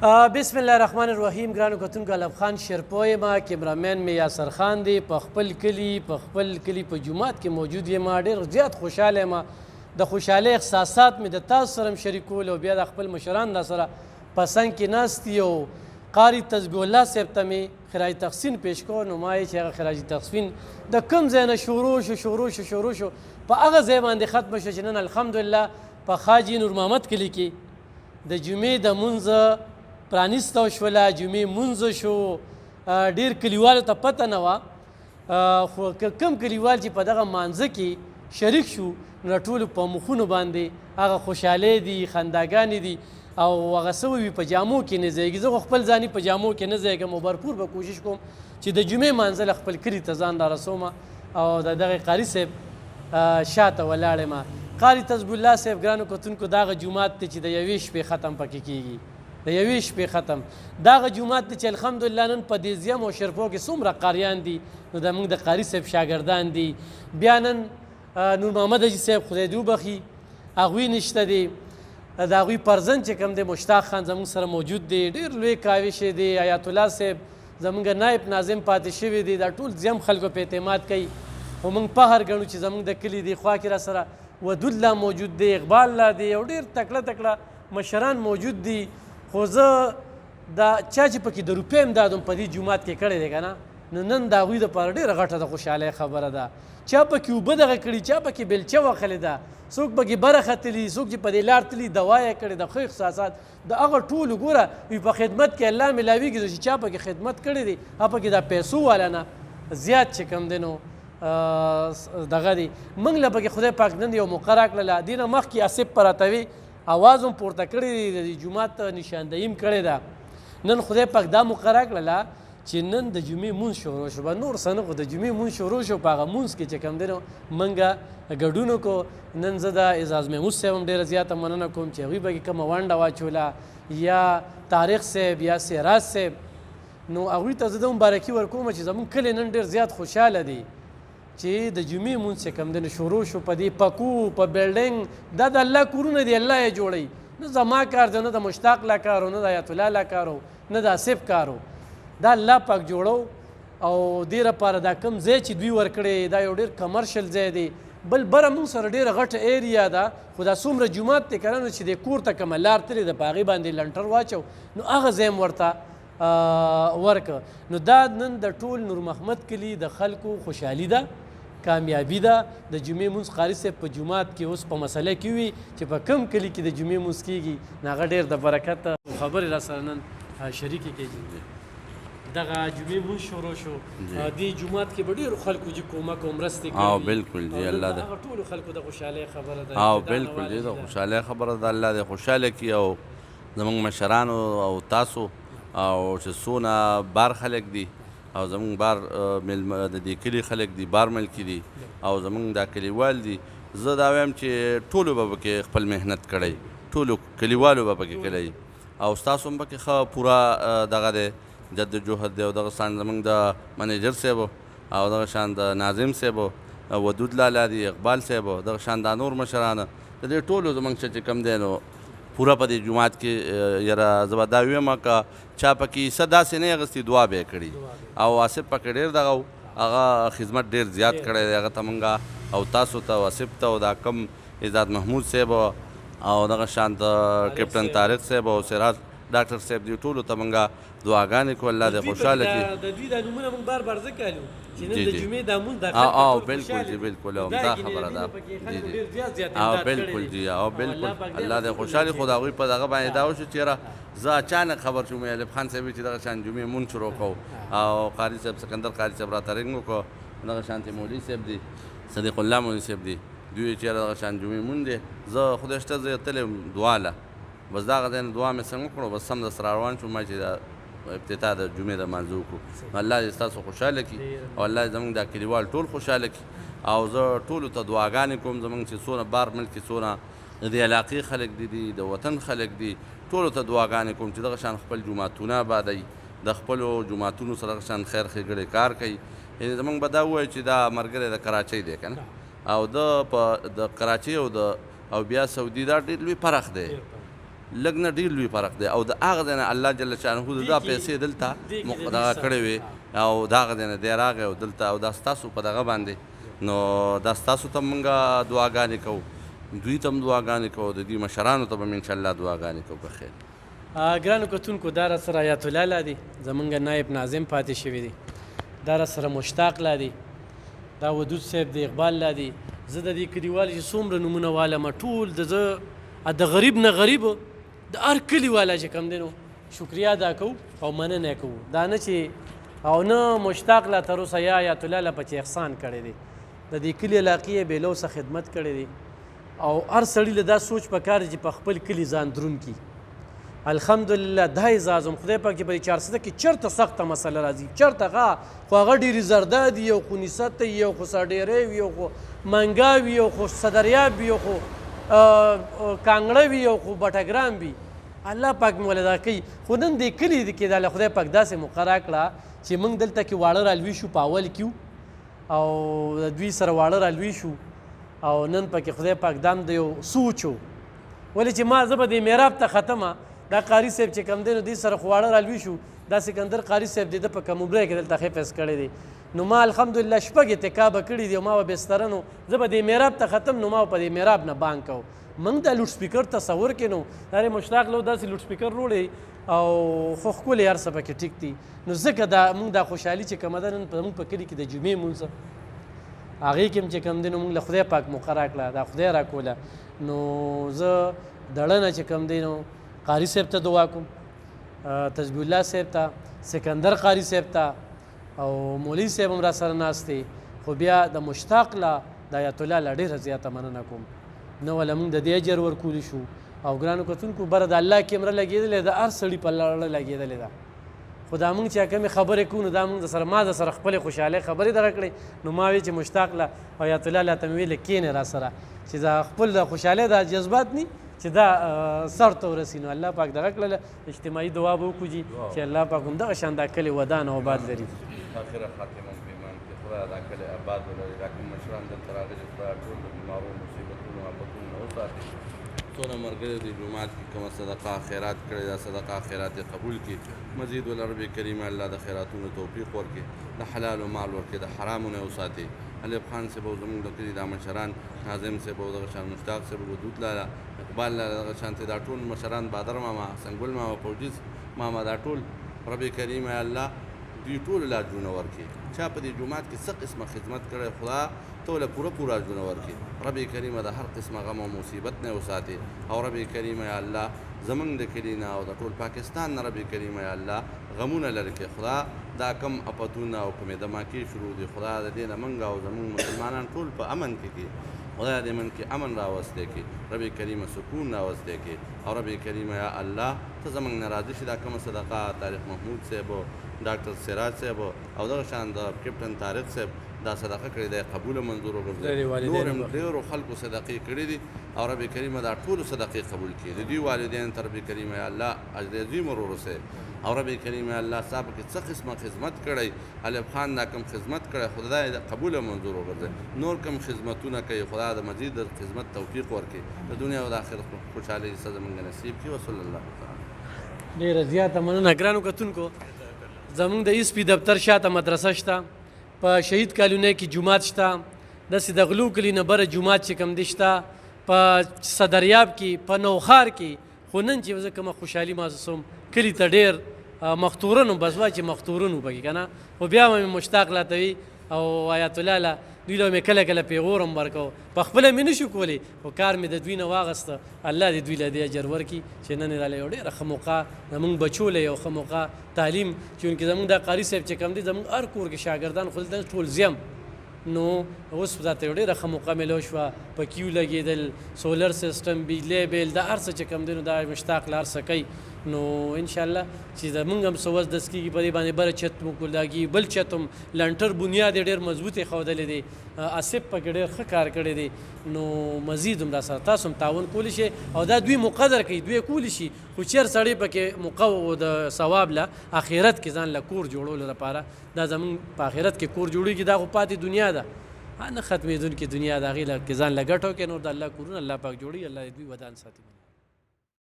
بسم الله الرحمن الرحیم. ګرانو کتونکو علب خان شیرپوی یم، کیمرامین مې یاسر خان دی. په خپل کلي په جومات کې موجود یم. ډېر زیات خوشحاله یم. د خوشحالۍ احساسات مې د تاسو سره هم شریکول او بیا د خپل مشران را سره په څنګ کې ناست دي او قاري تسبیح الله صاحب ته مې خراج تحسین پیش کړو. نو ما یې چې هغه خراج تحسین د کوم ځای نه شروع شو په هغه ځای باندې ختمه شو چې نن الحمدلله په حاجي نور محمد کلي کې د جمعې د مونځ پرانیسته شوله. جمعې مونځ شو. ډېر کلیوالو ته پته نه وه، خو کوم کلیوال چې په دغه مانځه کې شریک شو نو ټولو په مخونو باندې هغه خوشحالۍ دي، خنداګانې دي او هغه څه وي په جامو کې نه ځایږي. زه خو خپل ځاني په جامو کې نه ځایږم او بھرپور به کوشش کوم چې د جمعې مانځه له خپل کلي ته ځان رارسوم او د دغه قاري صاحب شاته ولاړ یم. قاري تسبیح الله صاحب ګرانو کتونکو دغه جومات دی چې د یوې شپې ختم پکې کېږي، د یوې شپې ختم. دغه جومات دی چې الحمدلله نن په دې ضیم او شرپو کې څومره قاریان دي نو زموږ د قاري صاحب شاګردان دي. بیا نن نور محمد حاجي صاحب خدای دې وبخي هغوی نشته دي. د هغوی پرزن چې کوم دی مشتاق خان زموږ سره موجود دی. ډېر لوی کاوش دی. حیات الله صاحب زموږ نایب ناظم پاتې شوي دي. دا ټول ضیم خلکو په اعتماد کوي خو موږ فخر ګڼو چې زموږ د کلي دی خوا کې را سره ودود الله موجود دی، اقبال الله دی او ډېر تکړه مشران موجود دي. خو زه دا چا چې پکې د روپۍ امداد هم په دې جومات کې کړی دی که نه نو نن د هغوی دپاره ډېره غټه د خوشحالۍ خبره ده. چا پکې اوبه دغه کړي، چا پکې بیلچه وخلې ده، څوک پکې بره ختلي، څوک چې په دې لار تلي دوا یې کړې د ښه احساسات د هغه ټولو ګوره وي په خدمت کې الله میلاویږي. چې چا پکې خدمت کړی دی هغه پکې دا پیسو والا نه زیات چې کوم دی نو دغه دی. موږ له پکې خدای پاک نن یو موقع راکړله. دې نه مخکې آصف پراتوي اواز هم پورته کړی دی، د جومات نشاندهي هم کړې ده. نن خدای پاک دا موقع راکړله چې نن د جمعې مونځ شروع شو. به نور څه نه خو د جمعې مونځ شروع شو. په هغه مونځ کې چې کوم دی نو موږ ګډون وکړو. نن زه د اعزاز محمود صاحب هم ډېره زیاته مننه کوم چې هغوی پکې کومه ونډه واچوله، یا طارق صاحب یا سراج صاحب. نو هغوی ته زه د مبارکي ورکوم چې زموږ کلی نن ډېر زیات خوشحاله دی چې د جمعې مونځ چې کوم دی نو شروع شو. په دې پکو په بلډینګ دا د الله کورونه دي، الله یې جوړوي. نه زما کار دی، نه د مشتاق لا کار و، نه د حیات الله لا کار و، نه د آصف کار و. دا الله پاک جوړو او دې لپاره دا کوم ځای چې دوی ورکړی دا یو ډېر کمرشل ځای دی. بل بره موږ سره ډېره غټه ایریا ده خو دا څومره جومات دی که نه نو چې د کور ته کومه لار تلې ده په هغې باندې لنټر واچو نو هغه ځای هم ورته ورکړه. نو دا نن د ټول نور محمد کلي د خلکو خوشحالي ده، کامیابی ده. د جمعې مونځ قاري صاحب په جومات کې اوس په مسله کې وي چې په کوم کلي کې د جمعې مونځ کېږي نو هغه ډېر د برکت خبرې را سره نن شریکې کوي. دغه جمعې مونځ شروع شو. دې جومات کې به ډېرو خلکو چې کومک او مرستې کوي. بالکل جی الله د هغه ټولو خلکو د خوشحالۍ خبره ده. بالکل جی د خوشحالۍ خبره ده. الله دې خوشحاله کړي او زموږ مشرانو او تاسو او چې څونه بار خلک دي او زمونږ بار د دې کلي خلک دي، بار ملکي دي او زمونږ دا کلیوال دي. زه دا وایم چې ټولو به پکې خپل محنت کړی، ټولو کلیوالو به پکې کړی او ستاسو هم پکې ښه پوره دغه دی جد جهد دی. او دغه شان زمونږ د منیجر صاحب او دغه شان د ناظم صاحب ودود لالا دی، اقبال صاحب، دغه شان دا نور مشرانه د دې ټولو زمونږ چې کوم دی نو پوره په دې جومات کې یاره زه به دا ویم که چا پکې څه داسې نه اخیستي دعا به یې کړي. او آصف پکې ډېر دغه هغه خدمت ډېر زیات کړی دی. هغه ته مونږ او تاسو ته او آصف ته او دا کم اعزاز محمود صاحب او دغه شان د کیپټن طارق صاحب او سراج ډاکټر صاحب دې ټولو ته مونږ دعاګانې کوو. الله دې خوشحاله کړي. د دوی دا نومونه مونږ بار بار ذکر کړو چې نن د جمعې دا مونځ د خلکو بالکل جی بالکل همدا خبره ده. بالکل جی بالکل الله دې خوشحالي. خو د هغوی په دغه باندې دا وشو چې یاره زه اچانک خبر شوم ایلب خان صاحب چې دغه شان جمعې مونځ شروع کوو او قاري صاحب سکندر قاري صاحب راته رنګ وکړو. دغه شانتې مولوي صاحب دی، صدیق الله مولوي صاحب دی، دوی چې یاره دغه شان جمعې مونځ دی. زه خدای شته زه تللی دعا له بس دغه ځای نه دعا مې څنګه وکړو بس سمدستي را روان شوم چې دا ابتدا د جمعې د مانځه وکړو. الله دې ستاسو خوشحاله کړي او الله دې زموږ دا کلیوال ټول خوشحاله کړي. او زه ټولو ته دعاګانې کوم زموږ چې څونه بار ملک کې څونه د دې علاقې خلک دي، د وطن خلک دي، ټولو ته دعاګانې کوم چې دغه شان خپل جوماتونه آبادوي، د خپلو جوماتونو سره دغه شان خیر ښېګړې کار کوي. یعنې زموږ به دا ووایو چې دا ملګری د کراچۍ دی که نه او د کراچۍ او بیا سعودي دا ډېر لوی فرق دی. لږ نه ډېر لوی فرق دی او د هغه ځای نه الله جل شانهو د دا پیسې دلته دغه کړې وې او د هغه ځای نه دی راغی او دلته او دا ستاسو په دغه باندې نو دا ستاسو ته مونږ دعاګانې کوو دوی ته هم دعاګانې کوو د دوی مشرانو ته به م انشاءالله دعاګانې کوو که خیر ګرانو کتونکو دا راسره آیت الله لا دی زمونږ نایب ناظم پاتې شوي دی دا راسره مشتاق لا دی دا ودود صاحب دی اقبال لا دی زه د دې کلیوالو چې څومره نومونه والم ټول د زه د غریب نه غریب د هر کلي والا چې کوم دی نو شکریا ادا کوو او مننه یې کوو دا نه چې او نه مشتاق لا تر اوسه یا آیت الله لا پکې احسان کړی دی د دې کلي علاقې یې بې لوسه خدمت کړی دی او هر سړي له دا سوچ پکار دی چې په خپل کلي ځان دروند کړي الحمدلله دا اعزازم خدای پاک چې په دې 400 کې چېرته سخته مسله راځي چېرته خو هغه ډېرې زرده دي یو خو نیست وي یو خو ساډېری وي یو خو منګا وي یو خو صدریاب وي یو خو کانګړه وي یو خو بټګرام وي الله پاک مې ولې دا کوي خو نن دې کلي کې دا له خدای پاک داسې مقرره کړه چې موږ دلته کې واړه رالوي شو په اول کې او د دوی سره واړه رالوي شو او نن پکې خدای پاک دام د یو سوچ و ولې چې ما زه به دې میراب ته ختمه دا قاري صاحب چې کوم دی نو دې سره خو واړه رالوي شو دا سکندر قاري صاحب دی د په کوم عمره کې دلته حفظ کړی دی نو ما الحمدلله شپږ اتکابه کړي دي او ما به بستره نو زه به دې میراب ته ختم نو ما به په دې میراب نه بانک کوو موږ دا لوډ سپیکر تصور کې نو دا مشتاق لو داسې لوډ سپیکر وروړی او خو ښکلې هر څه پکې ټیک دي نو ځکه دا موږ دا خوشحالي چې کومه ده نن موږ په کلي کې د جمعې لمونځ هغې کې هم چې کوم دی نو موږ له خدای پاک مقرره کړه دا خدای راکوله نو زه دړنه چې کوم دی نو قاري صاحب ته دعا کوم تسبیح الله صاحب ته سکندر قاري صاحب ته او مولوي صاحب هم را سره ناست دی خو بیا د مشتاق له د آیت الله له ډېره زیاته مننه کوم نه وله موږ د دې اجر ورکولی شو او ګرانو کتونکو بره د الله کیمره لګېدلې ده هر سړي په لړه لګېدلې ده خو دا موږ چې کومې خبرې کوو نو دا موږ د سره ما د سره خپلې خوشحالۍ خبرې دغه کړې نو ما وی چې مشتاق له آیت الله له ته مې ویلې کښېنې را سره چې دا خپل د خوشحالۍ دا جذبات ني چې دا سر ته ورسي نو الله پاک دغه کړله اجتماعي دعا به وکړو چې الله پاک هم دغه شان دا کلي ودان او آباد لري آخره خاتمه په ایمان کې خدای دا کلی آباد ولري دا کوم مشران دلته راغلي خدای ټول د بیمارو مصیبتونو آفتونو نه وساتي څونه ملګري دي جومات کې کومه صدقه خیرات کړې دا صدقه خیرات یې قبول کړي مزید ولرب کریم الله د خیراتونو توفیق ورکړي د حلالو مال ورکړي د حرامو نه وساتي علي خان صاحب او زموږ د کلي دا مشران ناظم صاحب او دغه شان مشتاق صاحب ودود لاله اقبال لاله دغه شانتې دا ټول مشران بادر ماما سنګل ماما فوجیز ماما دا ټول رب کریم الله دوی ټول له اجرونه ورکړي چا په دې جومات کې څه قسمه خدمت کړی خدا ته له پوره اجرونه ورکړي رب کریم د هر قسمه غم او مصیبت نه وساتي او رب کریم یا الله زمونږ د کلي نه او د ټول پاکستان نه رب کریم یا الله غمونه لرې کړي خدا دا کم اپتونه او کومې دماکې شروع دي خدا د دې نه موږ او زمونږ مسلمانان ټول په امن کې دي خدای دې من کې امن راوستی کړي رب کریم سکون راوستی کړي او رب کریم یا الله ته زمونږ نه راضي شي دا کومه صدقه طارق محمود صاحب ډاکټر سراج صاحب او دغه شان د کیپټن طارق صاحب دا صدقه کړې ده قبول منظور وګرځي نور هم ډېرو خلکو صدقې کړې دي او رب کریم دا ټولو صدقې قبول کړي د دوی والدین ته رب کریم یا الله اجر عظیم ورورسه او رب کریم یا الله صاحب کې څه قسمه خدمت کړی الف خان دا کوم خدمت کړی خدای د قبول منظور وګرځي نور کوم خدمتونه کوي خدای د مزید خدمت توفیق ورکړي د دنیا او د آخرت خوشحالي سره موږ نصیب کړي وصلی الله تعالی ډېره زیاته مننه ګرانو کتونکو زمونږ د ایس پي دفتر شاته مدرسه شته په شهید کالونۍ کې جومات شته داسې د غلو کلي نه بره جومات چې کوم دی شته په صدریاب کې په نوخار کې خو نن چې زه کومه خوشحالي محسوسوم کلي ته ډېر مختورن بس وا چې مختورن وبکې که نه خو بیا مې مشتاق لاته وي او آیت الله له دوی له مې کله کله پیغور هم ورکوو په خپله مې نشو کولی خو کار مې د دوی نه واغسته الله دې دوی له دې اجر ورکړي چې نن یې راله یو ډېره ښه موقع زمونږ بچو له یو ښه موقع تعلیم چونکې زمونږ دا قاري صاحب چې کوم دی زمونږ هر کور کې شاګردان خو دلته ټول زیم نو اوس راته یو ډېره ښه موقع میلو شوه په کیو لګېدل سولر سیسټم بجلی بیل دا هر څه چې کوم دی نو دا مشتاق له هر څه کوي نو انشاءالله چې زمونږ هم څه وس دس کېږي په دې باندې بره چت مو کلاږي بل چت هم لنټر بنیاد یې ډېر مضبوط ښودلی دی آصف پکې ډېر ښه کار کړی دی نو مزید هم را سره تاسو هم تعاون کولی شئ او دا دوی مقدر کوي دوی کولی شي خو چېر سړی پکې موقع د ثواب له آخرت کې ځان له کور جوړولو لپاره دا زمونږ په آخرت کې کور جوړېږي دا خو پاتې دنیا ده نه ختمېدونکې دنیا د هغې کې ځان له ګټو کې نور د الله کورونه الله پاک جوړوي الله دې دوی ودان ساتي